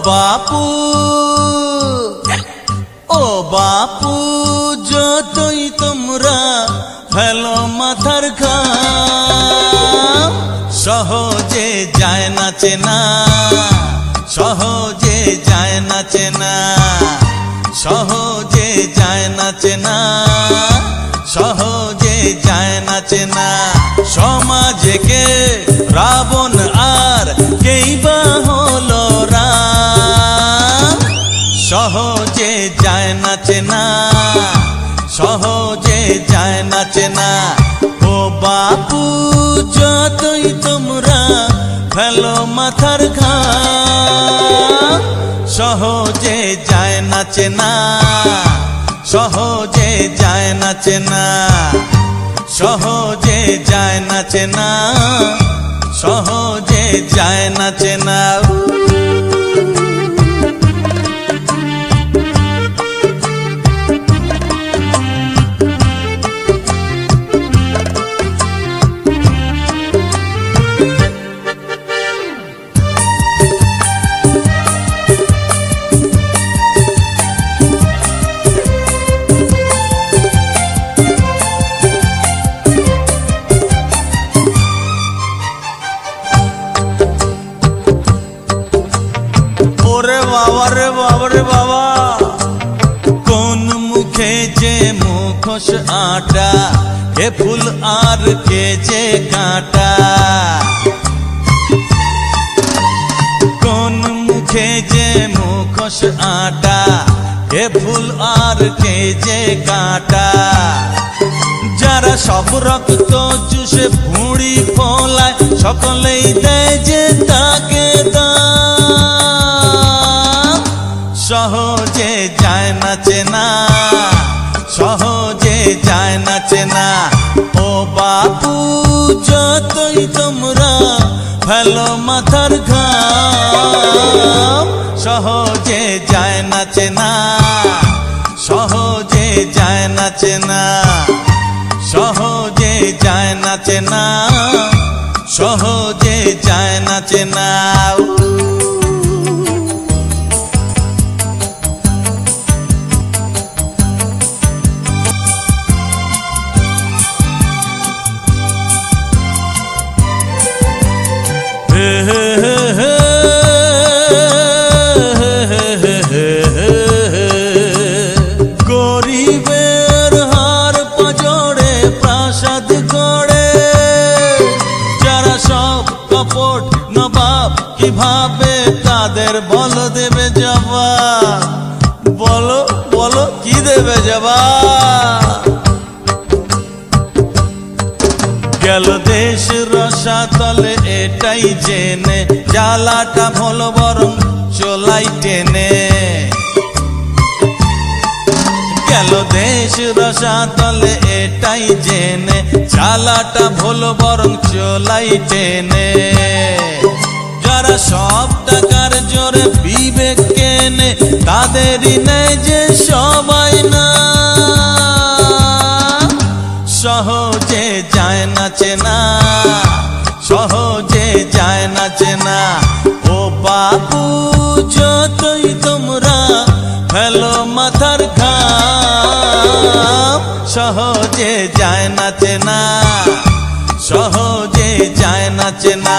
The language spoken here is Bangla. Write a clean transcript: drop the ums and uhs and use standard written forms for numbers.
বাপু ও বাপু যতই তোমরা ফেলো মাথার ঘাম সহজে যায় না চেনা সহজে যায় না চেনা সহজে যায় না চেনা সহজে যায় না চেনা সমাজে কে রাবণ আর কেই বা হলো রাম সহজে যায় না চেনা সহজে যায় না চেনা ও বাপু যতই তোমরা ফেলো মাথার ঘাম সহজে যায় না চেনা সহজে যায় না চেনা সহজে যায় না চেনা সহজে যায় না চেনা রে বাবা কোন মুখে যে মুখোশ আটা কে ফুল আর কে যে কাঁটা কোন মুখে যে মুখোশ আটা কে ফুল আর কে যে কাঁটা যারা সব রক্ত চুষে ভুঁড়ি ফলায় সকলেই দেয় যে তাকে সহজে যায় না চেনা সহজে যায় না চেনা ও বাপু যতই তোমরা ফেলো মাথার ঘাম সহজে যায় না চেনা সহজে যায় না চেনা সহজে যায় না চেনা সহজে যায় না চেনা গরিবের হার পাজরে প্রাসাদ গড়ে যারা সব কপট নবাব কিভাবে তাদের বল দেবে জবাব বলো বলো কি দেবে জবাব গেল দেশ রসাতলে এটাই জেনে জ্বালাটা ভালো বরং চলাই টেনে গেল দেশ রসাতলে এটাই জেনে জ্বালাটা ভালো বরং চলাই টেনে যারা সব টাকার জোরে বিবেক কেনে তাদেরই নেই যে সবাই না সহজে যায় না চেনা সহজে যায় না চেনা ও বাপু যতই তোমরা ফেলো মাথার ঘাম সহজে যায় না চেনা সহজে যায় না চেনা